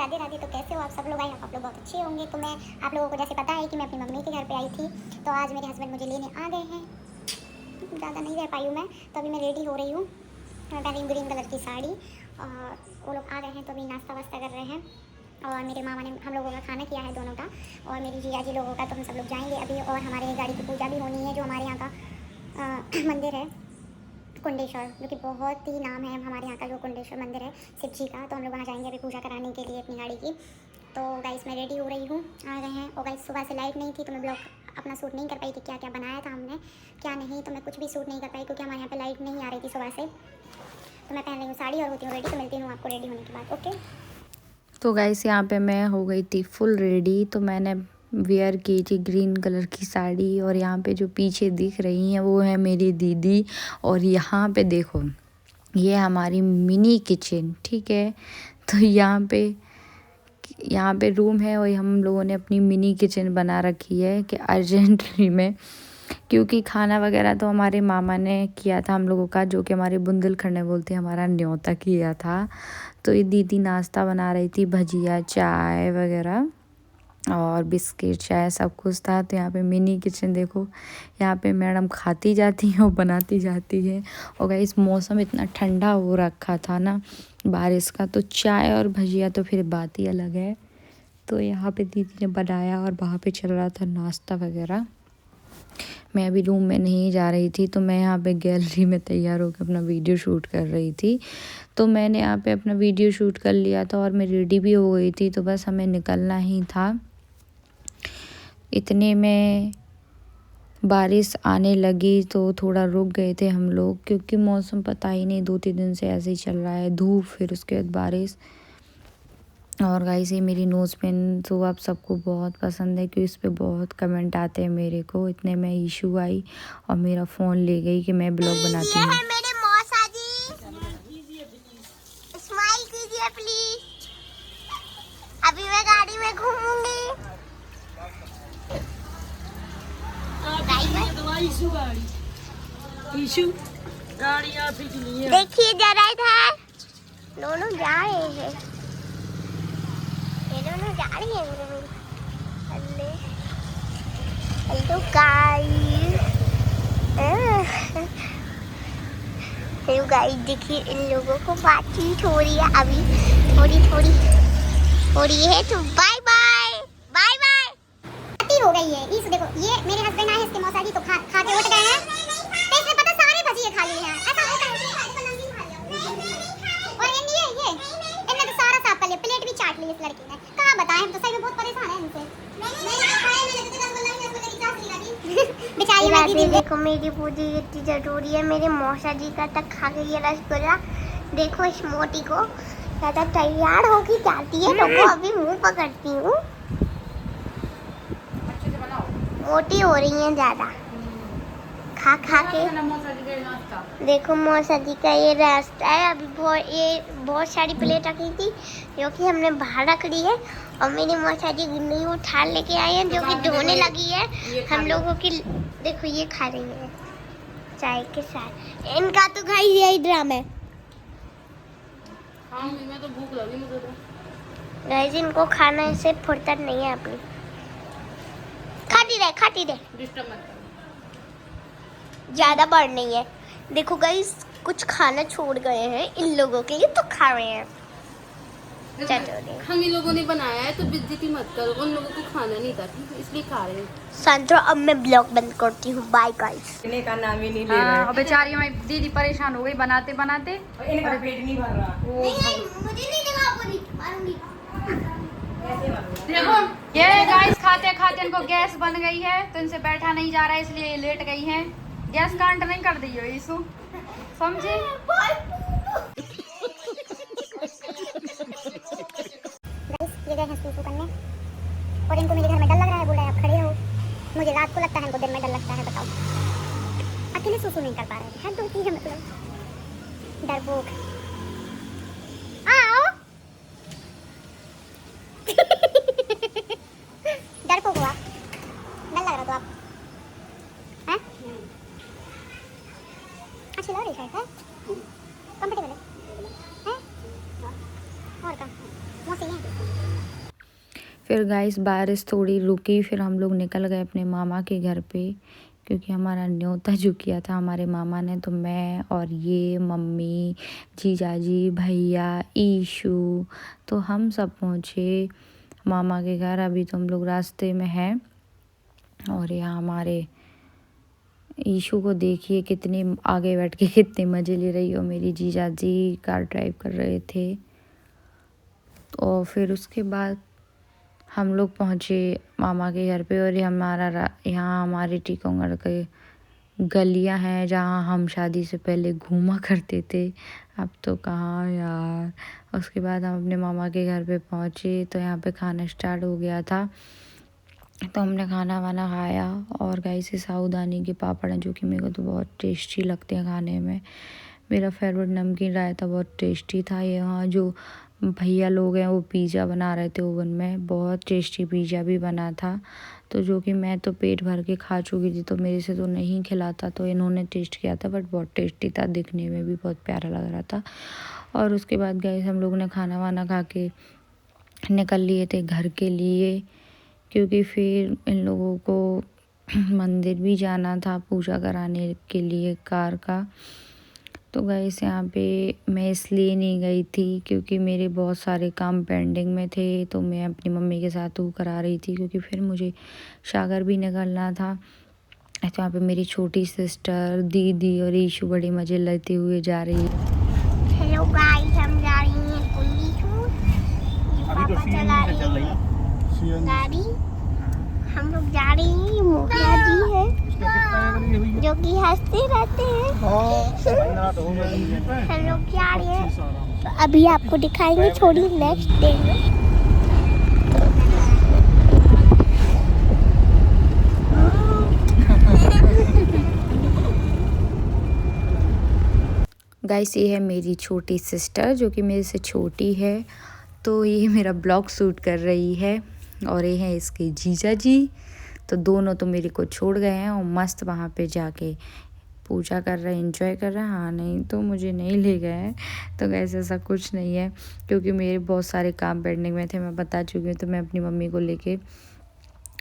राधे राधे। तो कैसे हो आप सब लोग? आई आप लोग बहुत अच्छे होंगे। तो मैं आप लोगों को जैसे पता है कि मैं अपनी मम्मी के घर पे आई थी, तो आज मेरे हस्बैंड मुझे लेने आ गए हैं। ज़्यादा नहीं रह पाई हूँ मैं, तो अभी मैं रेडी हो रही हूँ। मैं पहनी हूँ ग्रीन कलर की साड़ी और वो लोग आ गए हैं, तो अभी नाश्ता वास्ता कर रहे हैं। और मेरे मामा ने हम लोगों का खाना किया है दोनों का, और मेरी जीजा जी लोगों का। तो हम सब लोग जाएंगे अभी, और हमारे गाड़ी की पूजा भी होनी है, जो हमारे यहाँ का मंदिर है कुंडेश्वर, जो कि बहुत ही नाम है हमारे यहाँ का, जो कुंडेश्वर मंदिर है शिव जी का। तो हम लोग वहाँ जाएंगे अभी पूजा कराने के लिए अपनी गाड़ी की। तो गाइस मैं रेडी हो रही हूँ, आ गए हैं। और गाइस सुबह से लाइट नहीं थी, तो मैं ब्लॉग अपना शूट नहीं कर पाई कि क्या क्या बनाया था हमने, क्या नहीं। तो मैं कुछ भी शूट नहीं कर पाई क्योंकि हमारे यहाँ पे लाइट नहीं आ रही थी सुबह से। तो मैं पहन रही हूँ साड़ी और होती हूँ रेडी। तो मिलती हूँ आपको रेडी होने के बाद, ओके। तो गाइस यहाँ पे मैं हो गई थी फुल रेडी। तो मैंने वेयर की थी ग्रीन कलर की साड़ी, और यहाँ पे जो पीछे दिख रही हैं वो है मेरी दीदी। और यहाँ पे देखो, ये हमारी मिनी किचन, ठीक है। तो यहाँ पे रूम है, और हम लोगों ने अपनी मिनी किचन बना रखी है कि अर्जेंटली में, क्योंकि खाना वगैरह तो हमारे मामा ने किया था हम लोगों का, जो कि हमारे बुंदेलखंड में बोलते हैं, हमारा न्योता किया था। तो ये दीदी नाश्ता बना रही थी, भजिया, चाय वगैरह और बिस्किट, चाय सब कुछ था। तो यहाँ पे मिनी किचन देखो, यहाँ पे मैडम खाती जाती है और बनाती जाती है। और गाइस मौसम इतना ठंडा हो रखा था ना बारिश का, तो चाय और भजिया तो फिर बात ही अलग है। तो यहाँ पे दीदी ने बनाया, और वहाँ पे चल रहा था नाश्ता वगैरह। मैं अभी रूम में नहीं जा रही थी, तो मैं यहाँ पे गैलरी में तैयार होकर अपना वीडियो शूट कर रही थी। तो मैंने यहाँ पे अपना वीडियो शूट कर लिया था, और मैं रेडी भी हो गई थी। तो बस हमें निकलना ही था। इतने में बारिश आने लगी, तो थोड़ा रुक गए थे हम लोग, क्योंकि मौसम पता ही नहीं, 2-3 दिन से ऐसे ही चल रहा है, धूप फिर उसके बाद बारिश। और गाइस ये मेरी नोज़ पेन तो आप सबको बहुत पसंद है, क्योंकि इस पर बहुत कमेंट आते हैं मेरे को। इतने में इशू आई और मेरा फ़ोन ले गई कि मैं ब्लॉग बनाती हूँ। मेरे मौसा जी, स्माइल कीजिए प्लीज। अभी मैं गाड़ी में घूमूंगी। देखिए जरा इधर, दोनों जा रहे हैं, ये दोनों जा रहे हैं। हेलो गाइस, हेलो गाइस, देखिए इन लोगों को बातचीत हो रही है अभी, थोड़ी थोड़ी हो रही है। तो बाय बाय बाय बाय। हो गई है इस देखो, ये मेरे हस्बैंड आए, इसके मौसा जी तो खा के उठ गए हैं। तो इसने पता सारे भजिए खा लिए हैं, ऐसा होता है। और ये इन्होंने तो सारा साफ कर लिया, प्लेट भी चाट ली इस लड़की ने। कहाँ बताएं, हम तो सही में बहुत परेशान हैं इनसे। बेचारी मैं दीदी देखो, मेरी पूजी इतनी जरूरी है। मेरे मौसा जी का तक खा गई है रसगुल्ला। देखो इस मोटी को ज्यादा तैयार होगी जाती है, तो अभी मुंह पकड़ती हूँ। मोटी हो रही है ज्यादा खा खा के। देखो मौसा जी का ये रास्ता है। अभी बहुत सारी प्लेट रखी थी, जो कि हमने बाहर रख ली है। और मेरी मौसा जी गिन्नी उठा लेके आए हैं, जो कि धोने लगी है हम लोगों की। देखो ये खा रही है चाय के साथ। इनका तो भाई यही ड्रामा है। मैं तो भूख लगी मुझे तो। गाइस इनको खाना से फुर्सत नहीं है अपनी। खाती रहे डिस्टर्ब मत कर। ज्यादा बढ़ नहीं है। देखो गाइस कुछ खाना छोड़ गए हैं इन लोगों के लिए, तो खा रहे हैं। हम इन लोगों ने बनाया है, तो बेइज्जती मत करो। उन लोगों को खाना नहीं था, इसलिए खा रहे हैं। संतरा, अब मैं ब्लॉग बंद करती हूँ। Bye guys. इन्हें का नाम ही नहीं ले रहे। हाँ, बेचारी हमारी दीदी परेशान हो गई बनाते बनाते। इनका पेट नहीं भर रहा। मुझे नहीं लगा, मारूंगी। देखो ये गाइस खाते खाते इनको गैस बन गई है, तो इनसे बैठा नहीं जा रहा है, इसलिए ये लेट गई हैं। गैस कांट नहीं कर दी है यीशु, समझे। ये गए हैं सूसू करने, और इनको मेरे घर में डर लग रहा है। बोल रहा है आप खड़े हो। मुझे रात को लगता है, इनको दिन में डर लगता है। बताओ, अकेले सूसू नहीं कर पा रहे हैं। तो है मतलब डरपोक। आओ डरपोक हुआ, डर लग रहा तो आप हैं? अच्छी लग रही है कंफर्टेबल है और का मौसी है। फिर गाइस बारिश थोड़ी रुकी, फिर हम लोग निकल गए अपने मामा के घर पे, क्योंकि हमारा न्योता जो किया था हमारे मामा ने। तो मैं और ये मम्मी, जीजाजी, भैया, ईशू, तो हम सब पहुँचे मामा के घर। अभी तो हम लोग रास्ते में हैं। और यहाँ हमारे ईशू को देखिए कितनी आगे बैठ के कितने मज़े ले रही हो। मेरी जीजाजी कार ड्राइव कर रहे थे। और फिर उसके बाद हम लोग पहुँचे मामा के घर पे। और ये यहाँ हमारे टीकमगढ़ के गलियाँ हैं जहाँ हम शादी से पहले घूमा करते थे। अब तो कहाँ यार। उसके बाद हम अपने मामा के घर पे पहुँचे तो यहाँ पे खाना स्टार्ट हो गया था। तो हमने खाना वाना खाया। और गाइस ये साबूदाने के पापड़ हैं जो कि मेरे को तो बहुत टेस्टी लगते हैं खाने में। मेरा फेवरेट नमकीन रायता बहुत टेस्टी था। यहाँ जो भैया लोग हैं वो पिज़्ज़ा बना रहे थे ओवन में, बहुत टेस्टी पिज़्ज़ा भी बना था। तो जो कि मैं तो पेट भर के खा चुकी थी, तो मेरे से तो नहीं खिलाता, तो इन्होंने टेस्ट किया था, बट बहुत टेस्टी था, दिखने में भी बहुत प्यारा लग रहा था। और उसके बाद गाइस हम लोग ने खाना वाना खा के निकल लिए थे घर के लिए, क्योंकि फिर इन लोगों को मंदिर भी जाना था पूजा कराने के लिए कार का। तो गाइस यहाँ पे मैं इसलिए नहीं गई थी क्योंकि मेरे बहुत सारे काम पेंडिंग में थे, तो मैं अपनी मम्मी के साथ वो करा रही थी, क्योंकि फिर मुझे सागर भी निकलना था। तो यहाँ पे मेरी छोटी सिस्टर, दीदी और ईशू बड़ी मज़े लेते हुए जा रही है। हेलो गाइस, हम जा रही हैं कुंडीशूर। पापा चला रही हैं गाड़ी। हम लोग जा रही हैं। मुखिया जी है जो कि हंसते रहते हैं। हम लोग जा रहे हैं, तो अभी आपको दिखाएंगे थोड़ी नेक्स्ट डे में। गाइस ये है मेरी छोटी सिस्टर जो कि मेरे से छोटी है। तो ये मेरा ब्लॉग शूट कर रही है। और ये है इसके जीजा जी। तो दोनों तो मेरे को छोड़ गए हैं और मस्त वहाँ पे जाके पूजा कर रहे हैं, एंजॉय कर रहे हैं। हाँ, नहीं तो मुझे नहीं ले गए हैं। तो गाइस ऐसा कुछ नहीं है, क्योंकि मेरे बहुत सारे काम पेंडिंग में थे, मैं बता चुकी हूँ। तो मैं अपनी मम्मी को लेके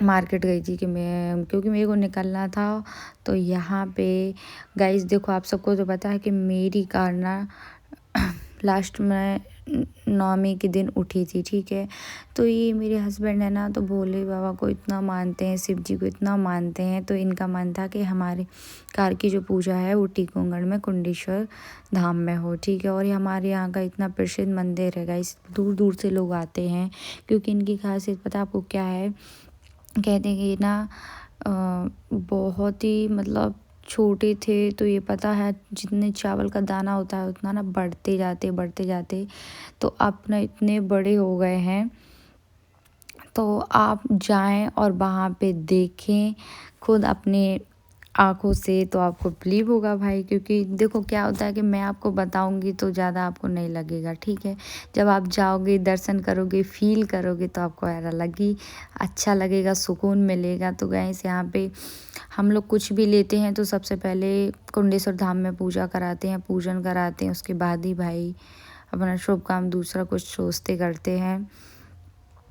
मार्केट गई थी क्योंकि मेरे को निकलना था। तो यहाँ पे गाइस देखो, आप सबको तो पता है कि मेरी कार ना लास्ट में 9वीं के दिन उठी थी, ठीक है। तो ये मेरे हस्बैंड है ना, तो भोले बाबा को इतना मानते हैं, शिव जी को इतना मानते हैं। तो इनका मन था कि हमारे कार की जो पूजा है वो टीकमगढ़ में कुंडेश्वर धाम में हो, ठीक है। और ये हमारे यहाँ का इतना प्रसिद्ध मंदिर है गाइस, दूर दूर से लोग आते हैं, क्योंकि इनकी खासियत पता आपको क्या है। कहते हैं कि ना बहुत ही मतलब छोटे थे तो ये पता है जितने चावल का दाना होता है उतना ना बढ़ते जाते तो अब ना इतने बड़े हो गए हैं। तो आप जाएं और वहाँ पे देखें खुद अपने आँखों से, तो आपको बिलीव होगा भाई। क्योंकि देखो क्या होता है कि मैं आपको बताऊंगी तो ज़्यादा आपको नहीं लगेगा, ठीक है। जब आप जाओगे, दर्शन करोगे, फील करोगे, तो आपको अच्छा लगेगा, सुकून मिलेगा। तो गाइस यहाँ पे हम लोग कुछ भी लेते हैं तो सबसे पहले कुंडेश्वर धाम में पूजा कराते हैं, पूजन कराते हैं। उसके बाद ही भाई अपना शुभ काम दूसरा कुछ सोचते करते हैं,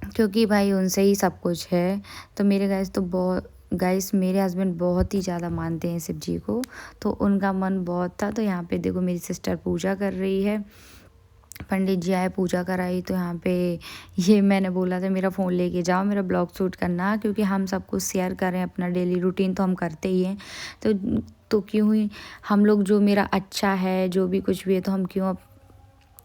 क्योंकि भाई उनसे ही सब कुछ है। तो मेरे हस्बैंड बहुत ही ज़्यादा मानते हैं शिव जी को, तो उनका मन बहुत था। तो यहाँ पे देखो मेरी सिस्टर पूजा कर रही है, पंडित जी आए, पूजा कराई। तो यहाँ पे ये मैंने बोला था मेरा फ़ोन लेके जाओ, मेरा ब्लॉग शूट करना, क्योंकि हम सब कुछ शेयर करें, अपना डेली रूटीन तो हम करते ही हैं। तो क्यों ही हम लोग, जो मेरा अच्छा है, जो भी कुछ भी है, तो हम क्यों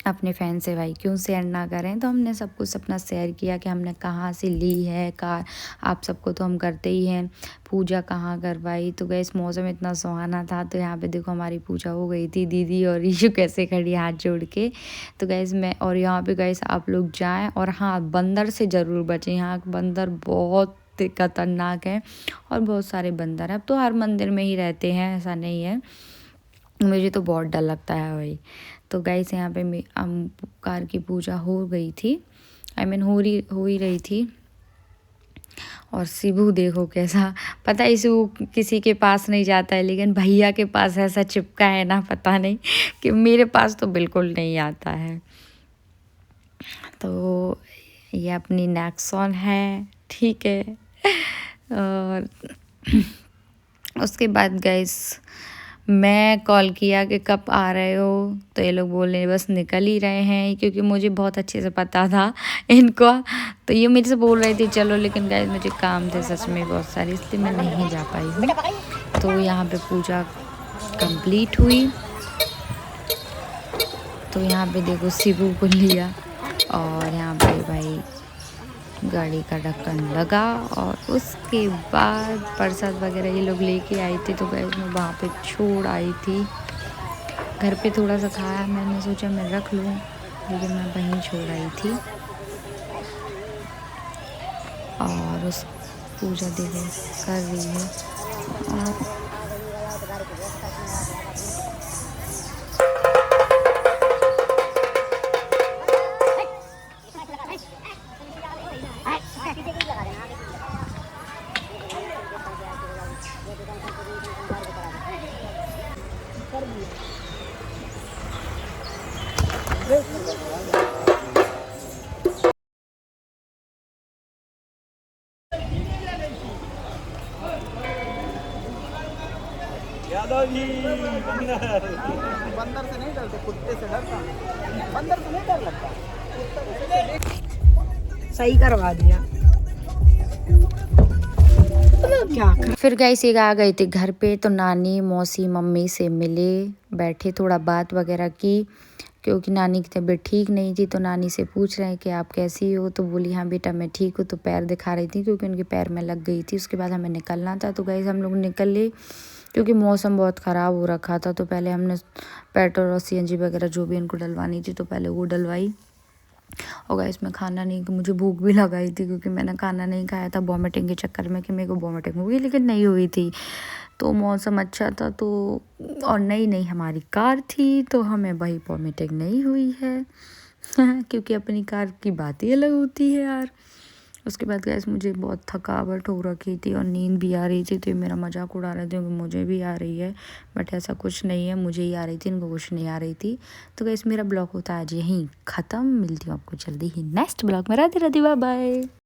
अपने फैन से भाई क्यों शेयर ना करें। तो हमने सब कुछ अपना शेयर किया कि हमने कहाँ से ली है कार, आप सबको तो हम करते ही हैं, पूजा कहाँ करवाई। तो गैस मौसम इतना सुहाना था। तो यहाँ पे देखो हमारी पूजा हो गई थी, दीदी और ईशू कैसे खड़ी हाथ जोड़ के। तो गैस और यहाँ पे गैस आप लोग जाएं, और हाँ बंदर से ज़रूर बचें, यहाँ बंदर बहुत खतरनाक है और बहुत सारे बंदर हैं। अब तो हर मंदिर में ही रहते हैं, ऐसा नहीं है, मुझे तो बहुत डर लगता है भाई। तो गाइस यहाँ पे कार की पूजा हो गई थी, हो ही रही थी। और शिबू देखो कैसा, पता है शिबू किसी के पास नहीं जाता है, लेकिन भैया के पास ऐसा चिपका है ना, पता नहीं कि मेरे पास तो बिल्कुल नहीं आता है। तो ये ये अपनी नेक्सॉन है, ठीक है। और उसके बाद गाइस मैं कॉल किया कि कब आ रहे हो, तो ये लोग बोले बस निकल ही रहे हैं, क्योंकि मुझे बहुत अच्छे से पता था इनको। तो ये मेरे से बोल रही थी चलो, लेकिन गाइस मुझे काम थे सच में बहुत सारे, इसलिए मैं नहीं जा पाई हूँ। तो यहाँ पे पूजा कंप्लीट हुई। तो यहाँ पे देखो शिवू को लिया, और यहाँ पे भाई गाड़ी का ढक्कन लगा, और उसके बाद प्रसाद वगैरह ये लोग लेके आई थे। तो गैस मैं वहाँ पे छोड़ आई थी, घर पे थोड़ा सा खाया, मैंने सोचा मैं रख लूँ, लेकिन मैं वहीं छोड़ आई थी। और उस पूजा देखो कर रही है। और यादव जी बंदर से नहीं डरते, कुत्ते से डरता। बंदर से नहीं डर लगता, सही करवा दिया। क्या फिर गाइस ये आ गए थे घर पे, तो नानी मौसी मम्मी से मिले, बैठे, थोड़ा बात वगैरह की, क्योंकि नानी की तबीयत ठीक नहीं थी। तो नानी से पूछ रहे हैं कि आप कैसी हो, तो बोली हाँ बेटा मैं ठीक हूँ। तो पैर दिखा रही थी क्योंकि उनके पैर में लग गई थी। उसके बाद हमें निकलना था, तो गाइस हम लोग निकले, क्योंकि मौसम बहुत ख़राब हो रखा था। तो पहले हमने पेट्रोल और सीएनजी वगैरह जो भी इनको डलवानी थी, तो पहले वो डलवाई। और गाइस मैं खाना नहीं, मुझे भूख भी लगाई थी, क्योंकि मैंने खाना नहीं खाया था वॉमिटिंग के चक्कर में, कि मेरे को वॉमिटिंग हुई, लेकिन नहीं हुई थी। तो मौसम अच्छा था, तो और नई नई हमारी कार थी, तो हमें वही वॉमिटिंग नहीं हुई है क्योंकि अपनी कार की बात ही अलग होती है यार। उसके बाद गैस मुझे बहुत थकावट हो रखी थी और नींद भी आ रही थी। तो ये मेरा मजाक उड़ा रहे थे कि मुझे भी आ रही है, बट ऐसा कुछ नहीं है, मुझे ही आ रही थी, इनको कुछ नहीं आ रही थी। तो गैस मेरा ब्लॉग होता है आज यहीं ख़त्म। मिलती हूँ आपको जल्दी ही नेक्स्ट ब्लॉग में। Radhe Radhe, bye bye.